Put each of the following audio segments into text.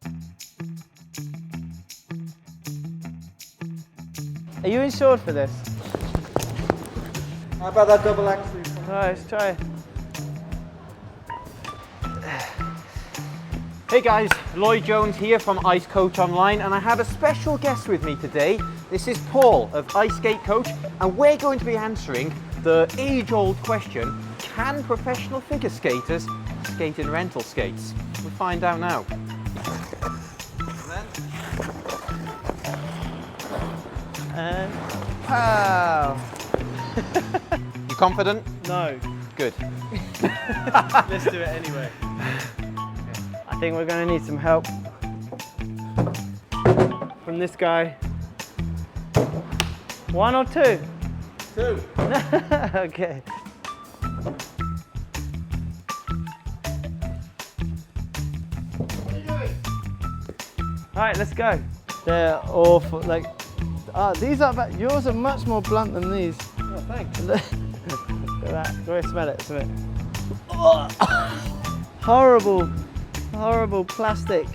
Are you insured for this? How about that double axle? Alright, let's try it. Hey guys, Lloyd Jones here from iSkateCoach Online, and I have a special guest with me today. This is Paul of iSkateCoach, and we're going to be answering the age-old question, can professional figure skaters skate in rental skates? We'll find out now. And pow! You confident? No. Good. Let's do it anyway. I think we're going to need some help from this guy. 1 or 2? 2. Okay. Alright, let's go. They're awful. Like, these are bad. Yours are much more blunt than these. Oh, thanks. Look at that. Go ahead, smell it. Smell it. Oh, horrible, horrible plastic.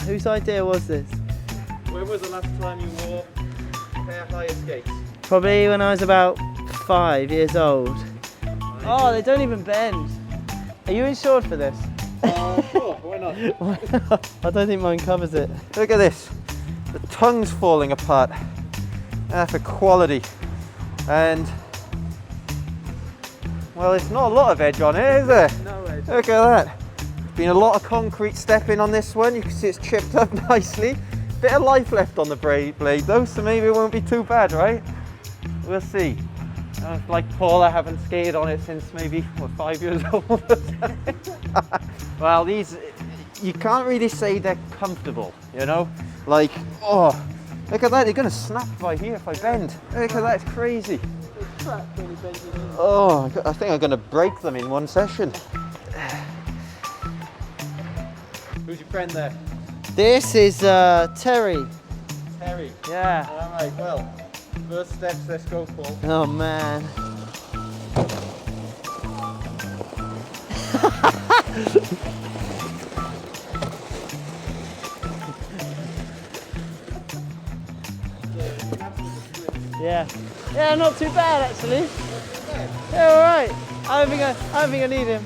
Whose idea was this? When was the last time you wore a pair of higher skates? Probably when I was about 5 years old. Oh, they don't even bend. Are you insured for this? Sure, why not? I don't think mine covers it. Look at this. The tongue's falling apart. That's for quality. And, well, it's not a lot of edge on it, is there? No edge. Look at that. Been a lot of concrete stepping on this one. You can see it's chipped up nicely. Bit of life left on the blade though, so maybe it won't be too bad, right? We'll see. Like Paul, I haven't skated on it since maybe, what, 5 years old or something. Well, these, you can't really say they're comfortable, you know? Like, oh, look at that, they're gonna snap by here if I bend. Look at that, it's crazy. Oh, I think I'm gonna break them in one session. Who's your friend there? This is Terry. Terry. Yeah. All right, well, first steps, let's go, Paul. Oh man. Yeah. Yeah, not too bad actually. Yeah, all right. I don't think I need him.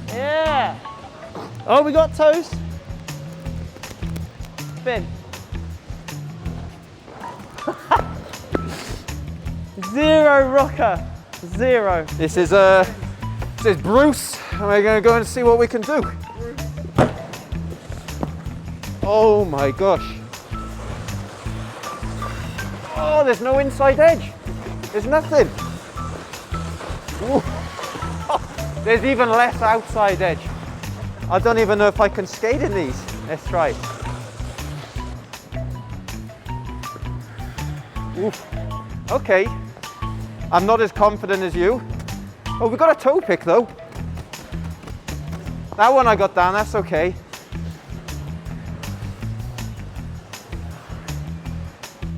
Yeah. Oh, we got toast. Spin. Zero rocker. Zero. This is Bruce, and we're going to go and see what we can do. Oh my gosh. Oh, there's no inside edge. There's nothing. Ooh. There's even less outside edge. I don't even know if I can skate in these. Let's try. Oof. Okay. I'm not as confident as you. Oh, we got a toe pick though. That one I got down, that's okay.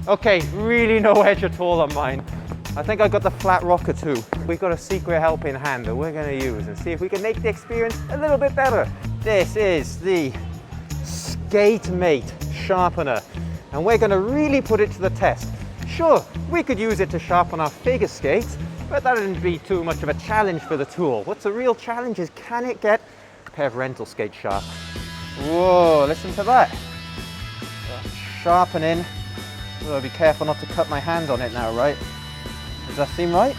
Okay, really no edge at all on mine. I think I got the flat rocker too. We've got a secret helping hand that we're going to use and see if we can make the experience a little bit better. This is the SkateMate sharpener, and we're going to really put it to the test. Sure, we could use it to sharpen our figure skates, but that wouldn't be too much of a challenge for the tool. What's the real challenge is, can it get a pair of rental skates sharp? Whoa, listen to that. Sharpening. Oh, be careful not to cut my hand on it now, right? Does that seem right?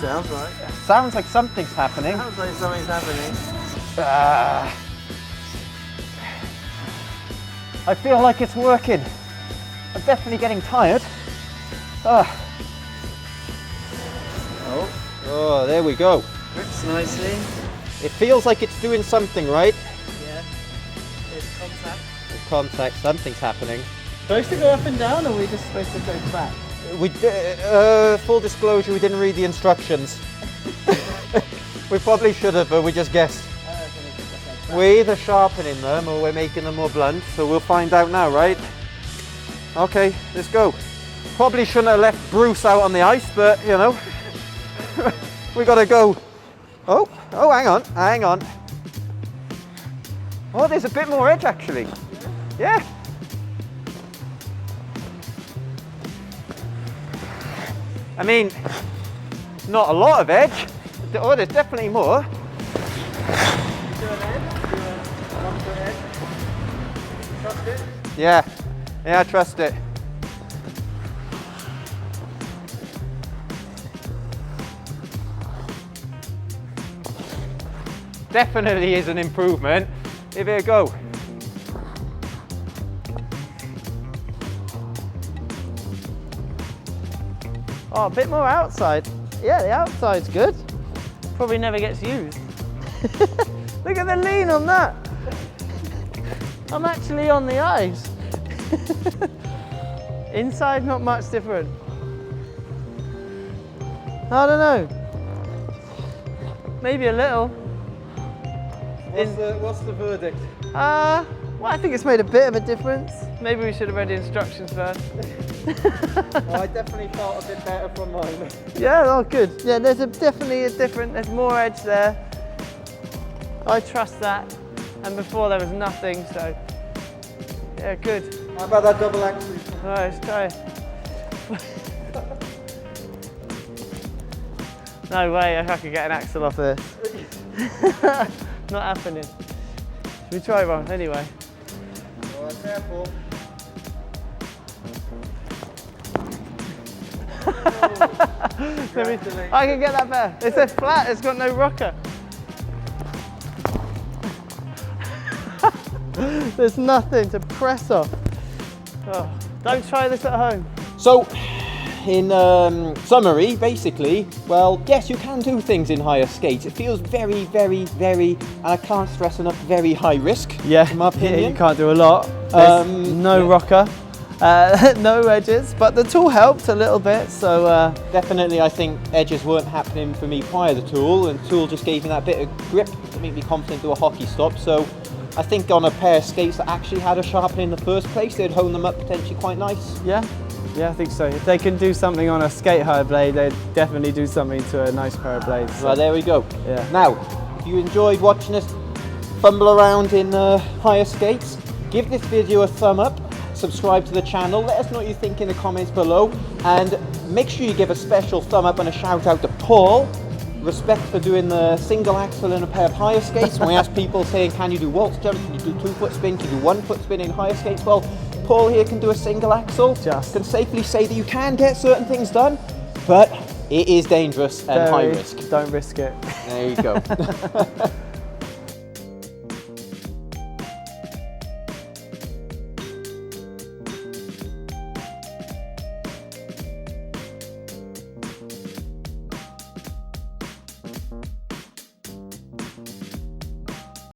Sounds right. Sounds like something's happening. Sounds like something's happening. I feel like it's working. I'm definitely getting tired. Oh, there we go. Grips nicely. It feels like it's doing something, right? Yeah. There's contact. There's contact, something's happening. Supposed to go up and down, or are we just supposed to go back? Full disclosure, we didn't read the instructions. We probably should have, but we just guessed. We're either sharpening them or we're making them more blunt, so we'll find out now, right? Okay, let's go. Probably shouldn't have left Bruce out on the ice, but you know, we gotta go. Oh, oh, hang on, hang on. Oh, there's a bit more edge actually. Yeah. I mean, not a lot of edge. Oh, there's definitely more. Do an edge, do a 1 foot edge. Trust it. Yeah, yeah, I trust it. Definitely is an improvement. Give it a go. Oh, a bit more outside. Yeah, the outside's good. Probably never gets used. Look at the lean on that. I'm actually on the ice. Inside, not much different. I don't know. Maybe a little. What's the verdict? Well, I think it's made a bit of a difference. Maybe we should have read the instructions first. Well, I definitely felt a bit better from mine. Yeah, oh good. Yeah, there's definitely a different, there's more edge there. I trust that. And before there was nothing, so yeah, good. How about that double axel? All right, let's try it. No way, I could get an axle off this. Not happening. Should we try one anyway? Oh, careful. I can get that better. It says flat, it's got no rocker. There's nothing to press off. Oh, don't try this at home. So, in summary, basically, well, yes, you can do things in higher skates. It feels very, very, very, and I can't stress enough, very high risk, Yeah, in my opinion. you can't do a lot. There's no rocker, no edges, but the tool helped a little bit, so Definitely, I think edges weren't happening for me prior to the tool, and the tool just gave me that bit of grip to make me confident to do a hockey stop. So I think on a pair of skates that actually had a sharpening in the first place, they'd hone them up potentially quite nice. yeah, I think so. If they can do something on a skate high blade, they'd definitely do something to a nice pair of blades. So. Well, there we go. Yeah. Now, if you enjoyed watching us fumble around in higher skates, give this video a thumb up, subscribe to the channel, let us know what you think in the comments below, and make sure you give a special thumb up and a shout out to Paul. Respect for doing the single axle in a pair of higher skates. When we ask people saying, can you do waltz jumps, can you do 2 foot spin, can you do 1 foot spin in higher skates? Well, Paul here can do a single axle. Can safely say that you can get certain things done, but it is dangerous and high risk. Don't risk it. There you go.